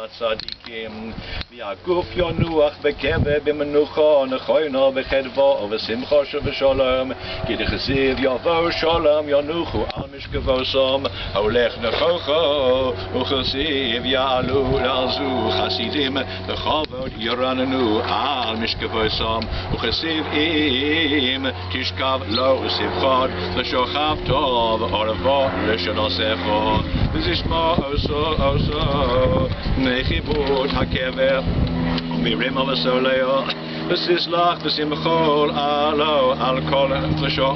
לצדיקים והגוף ינוח בקבר במנוחה נכונה בחדווה ובשמחה שבשלום כי דכתיב יבואו שלום ינוחו על משכבוסם הולך נכוחה וכתיב יעלו לעזו חסידים בכבוד ירננו על משכבוסם וכתיב אם תשכב לו שמחת ושוכב טוב ערבה לשנוסך ותשמע עושו מחיבוד הקבר ומרימה וסוליה ותסלח ושמחול עלו על כל נפשו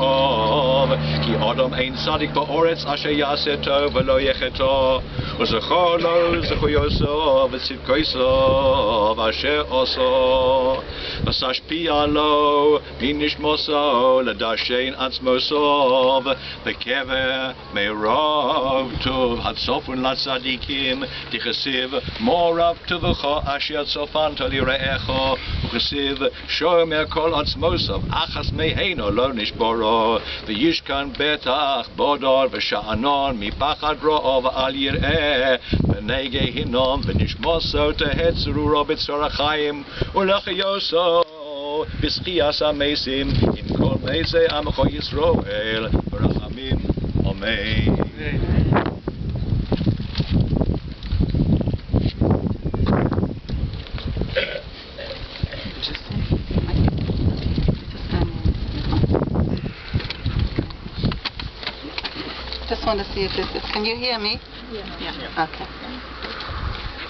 כי אדם אין צדיק בארץ אשר יעשה טוב ולא יחטא וזכור לו זכויותיו וצדקותיו אשר עשו ותשפיע לו בנשמתו לדשן עצמו סוף בקבר מרוב טוב הצופן לצדיקים דכתיב מה רב טובך אשר צופנת לרעך וכתיב שומר כל עצמותיו אחס מהנו לא נשברו וישכן בטח בדור ושאנן מפחד רעב אל יראה ונגע הינום ונשמתו תהא צרורה בצער החיים ולחיותו בזכיית המתים עם כל מתי עמך ישראל ברחמים אמן. Just want to see if this is... Can you hear me? Yeah. Okay.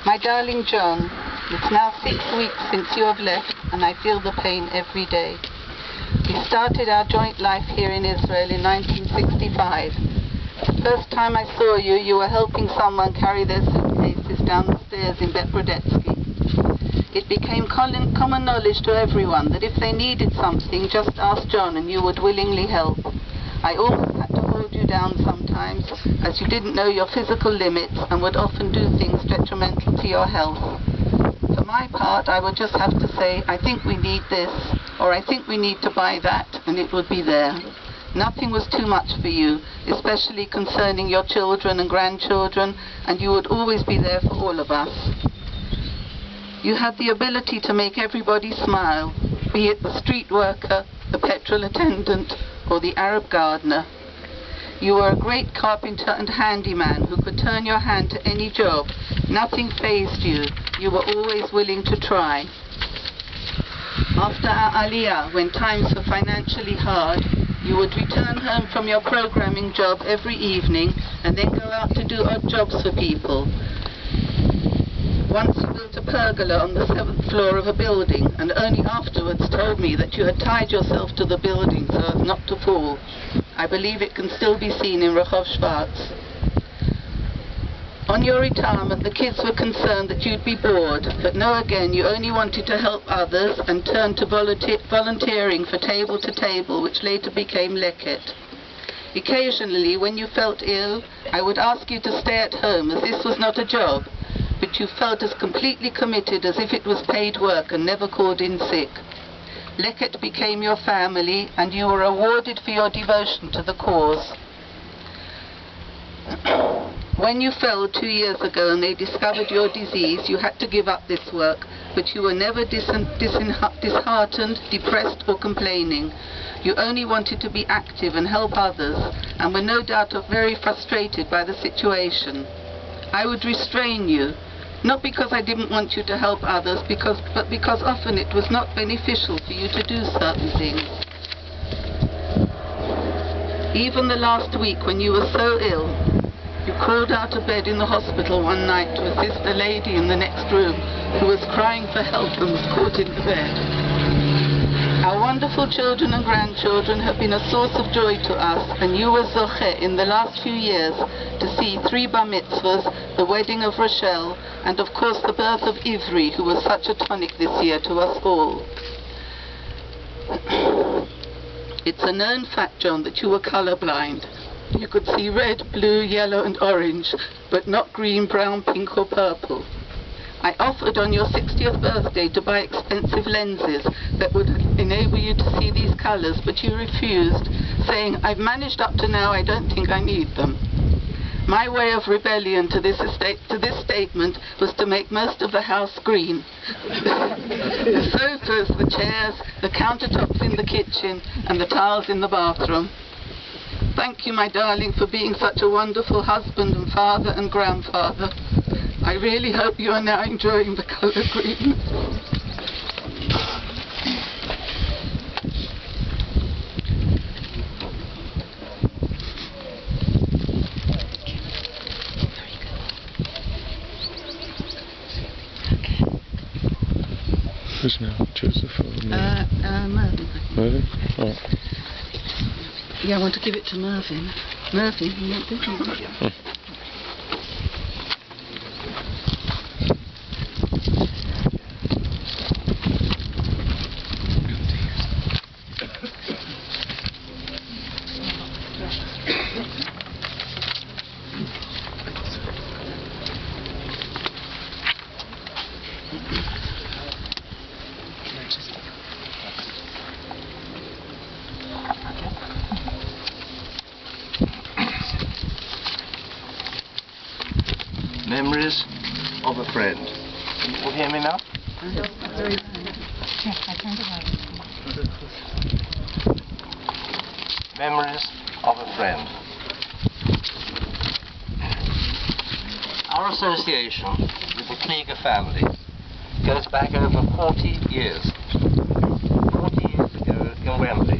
My darling John, it's now 6 weeks since you have left and I feel the pain every day. We started our joint life here in Israel in 1965. The first time I saw you, you were helping someone carry their suitcases down the stairs in Beprodetsky. It became common knowledge to everyone that if they needed something, just ask John and you would willingly help. I almost had to hold you down sometimes, as you didn't know your physical limits and would often do things detrimental to your health. For my part, I would just have to say, I think we need this, or I think we need to buy that, and it would be there. Nothing was too much for you, especially concerning your children and grandchildren, and you would always be there for all of us. You had the ability to make everybody smile, be it the street worker, the petrol attendant, or the Arab gardener. You were a great carpenter and handyman who could turn your hand to any job. Nothing fazed you. You were always willing to try. After our aliyah, when times were financially hard, you would return home from your programming job every evening and then go out to do odd jobs for people. Once you built a pergola on the 7th floor of a building and only afterwards told me that you had tied yourself to the building so as not to fall. I believe it can still be seen in Rehov Schwarz. On your retirement, the kids were concerned that you'd be bored, but no, again, you only wanted to help others and turned to volunteering for Table to Table, which later became Leket. Occasionally, when you felt ill, I would ask you to stay at home, as this was not a job, but you felt as completely committed as if it was paid work and never called in sick. Leket became your family, and you were awarded for your devotion to the cause. When you fell 2 years ago and they discovered your disease, you had to give up this work, but you were never disheartened, depressed or complaining. You only wanted to be active and help others, and were no doubt very frustrated by the situation. I would restrain you, not because I didn't want you to help others, but because often it was not beneficial for you to do certain things. Even the last week when you were so ill, you crawled out of bed in the hospital one night to assist a lady in the next room who was crying for help and was caught in the bed. Our wonderful children and grandchildren have been a source of joy to us, and you were zoche in the last few years to see 3 bar mitzvahs, the wedding of Rochelle, and of course the birth of Ivri, who was such a tonic this year to us all. It's a known fact, John, that you were colorblind. You could see red, blue, yellow and orange, but not green, brown, pink or purple. I offered on your 60th birthday to buy expensive lenses that would enable you to see these colors, but you refused, saying, I've managed up to now, I don't think I need them. My way of rebellion to this statement was to make most of the house green. The sofas, the chairs, the countertops in the kitchen, and the tiles in the bathroom. Thank you, my darling, for being such a wonderful husband and father and grandfather. I really hope you are now enjoying the colour green. Who's now? Joseph or Mervyn. Mervyn? Oh. Yeah, I want to give it to Mervyn. Mervyn, you want this one? Memories of a friend. Can you all hear me now? Memories of a friend. Our association with the Kliger family goes back over 40 years. 40 years ago in Wembley,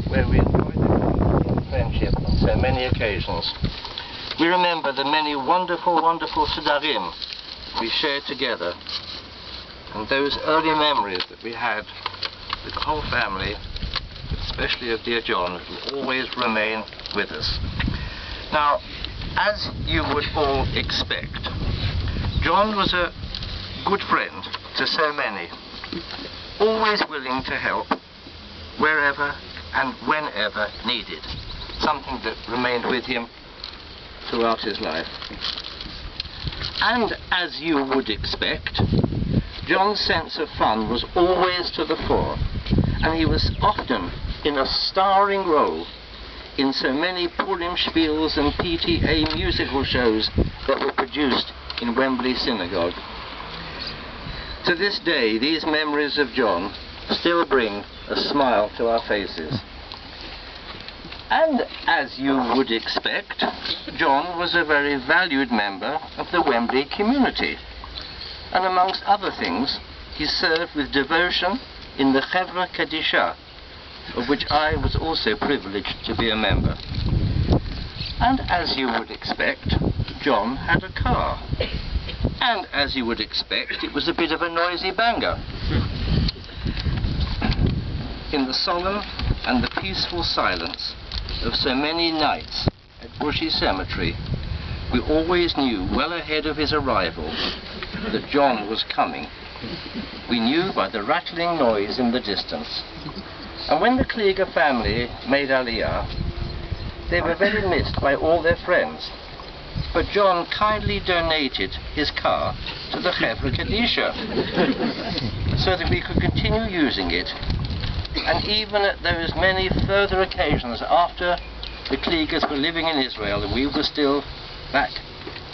where we enjoyed the friendship on so many occasions. We remember the many wonderful, wonderful Sedarim we shared together, and those early memories that we had with the whole family, especially of dear John, will always remain with us. Now, as you would all expect, John was a good friend to so many, always willing to help wherever and whenever needed, something that remained with him throughout his life. And as you would expect, John's sense of fun was always to the fore, and he was often in a starring role in so many Purim spiels and PTA musical shows that were produced in Wembley Synagogue. To this day, these memories of John still bring a smile to our faces. And as you would expect, John was a very valued member of the Wembley community. And amongst other things, he served with devotion in the Chevra Kadisha, of which I was also privileged to be a member. And as you would expect, John had a car. And as you would expect, it was a bit of a noisy banger. In the solemn and the peaceful silence of so many nights at Bushy Cemetery, we always knew well ahead of his arrival that John was coming. We knew by the rattling noise in the distance. And when the Kliger family made Aliyah, they were very missed by all their friends. But John kindly donated his car to the Chevra Kadisha so that we could continue using it. And even at those many further occasions after the Kligers were living in Israel and we were still back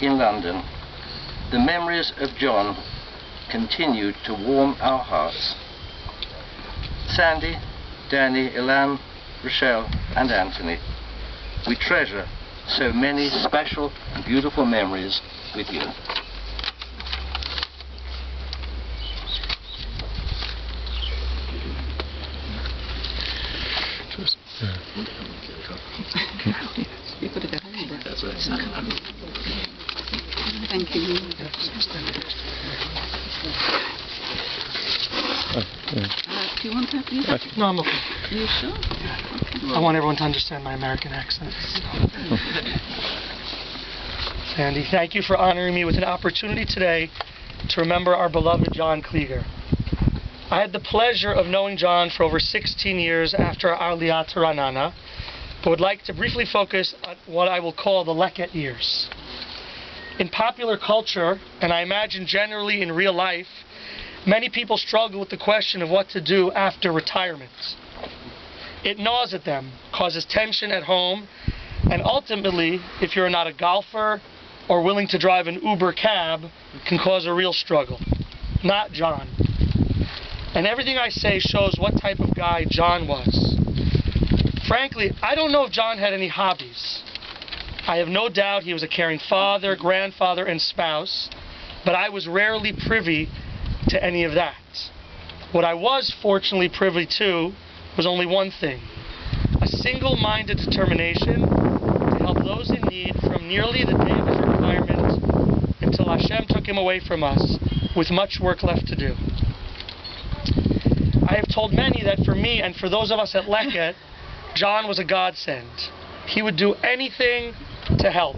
in London, the memories of John continued to warm our hearts. Sandy, Danny, Ilan, Rochelle and Anthony, we treasure so many special and beautiful memories with you. You've got to go home. That's what it's Thank you. Do you want to have that? No, I'm okay. Are you sure? Okay. I want everyone to understand my American accent. Sandy, thank you for honoring me with an opportunity today to remember our beloved John Kliger. I had the pleasure of knowing John for over 16 years after our Aliyah to Ra'anana, but would like to briefly focus on what I will call the Leket years. In popular culture, and I imagine generally in real life, many people struggle with the question of what to do after retirement. It gnaws at them, causes tension at home, And ultimately, if you're not a golfer or willing to drive an Uber cab, can cause a real struggle. Not John. And everything I say shows what type of guy John was. Frankly, I don't know if John had any hobbies. I have no doubt he was a caring father, grandfather, and spouse, but I was rarely privy to any of that. What I was fortunately privy to was only one thing: a single-minded determination to help those in need from nearly the day of his retirement until Hashem took him away from us, with much work left to do. I have told many that for me and for those of us at Leket, John was a godsend. He would do anything to help.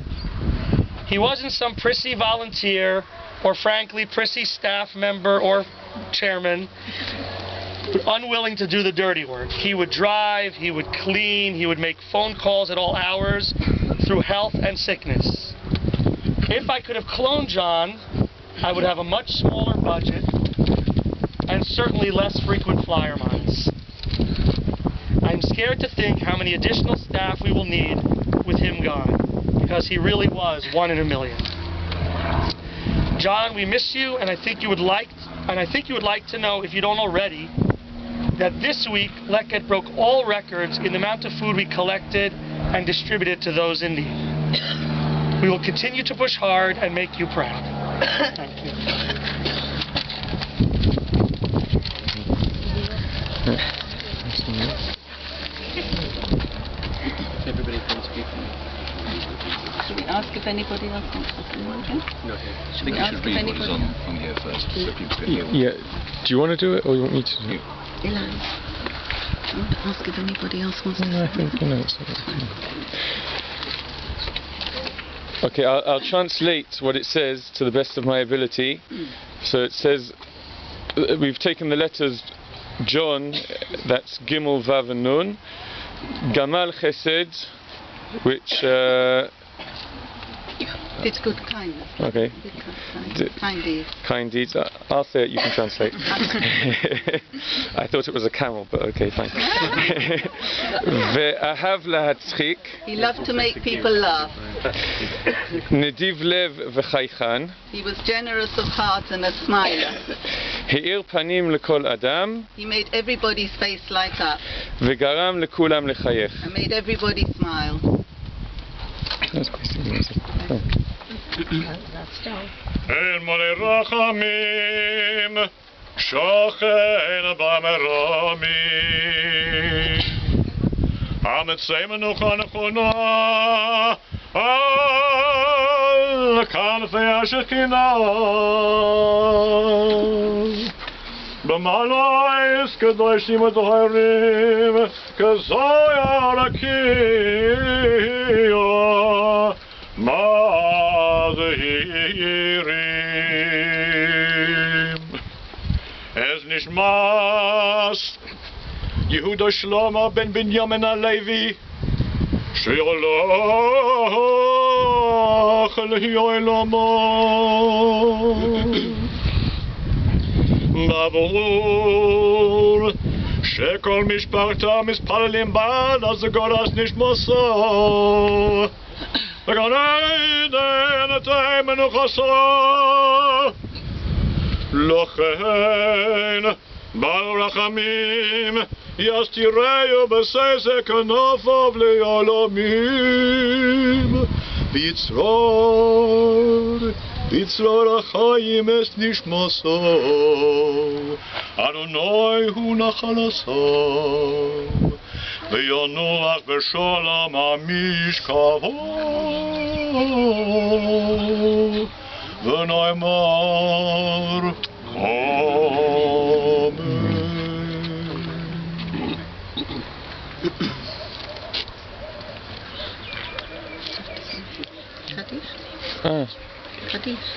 He wasn't some prissy volunteer or frankly prissy staff member or chairman unwilling to do the dirty work. He would drive, he would clean, he would make phone calls at all hours through health and sickness. If I could have cloned John, I would have a much smaller budget and certainly less frequent flyer miles. I'm scared to think how many additional staff we will need with him gone, because he really was one in a million. John, we miss you, and I think you would like to know, if you don't already, that this week Leket broke all records in the amount of food we collected and distributed to those in need. We will continue to push hard and make you proud. Thank you. Everybody can speak. Should we ask if anybody else wants to come on? No, here. Should we ask if anybody else? From here first, so people can hear. Yeah. Do you want to do it, or you want me to do it? Ilan, I want to ask if anybody else wants to No, I think, it's okay, I'll translate what it says to the best of my ability. So it says, we've taken the letters John, that's Gimel, Vav, and Nun, Gamal, Chesed, which it's good kindness. okay. Kind deeds. Kind deeds. I'll say it, you can translate. I thought it was a camel, but okay, fine. Ve'ahav lahatzchik. He loved to make people laugh. Nediv lev v'chaychan. He was generous of heart and a smiler. He'ir panim lekol adam. He made everybody's face light up Ve'garam lekulam lechayech. and made everybody smile. That's basically what it said. El mole rachamim, shochen b'merami. Ametzemenu chanechona, al kanfei Shekhinah. B'malayis kedoshim u'toharim, kezoya rakiya, Mazehirim. Ez nishmas Yehuda Shlomo ben Binyamin HaLevi, she'olach le'olamo. Bavur she'kol mishparta mispalelim ba'ad az goras nishmoso. Gan Eden etay menuchaso. Lochen bal rachamim yastireyu b'seisek kanofov le'olamim. Bitzror achayim es nishmoso. Adonai hu nachalaso. V'yonuach b'sholam ha'mishkavo. V'noimar Amen. Kaddish? Ah. Kaddish.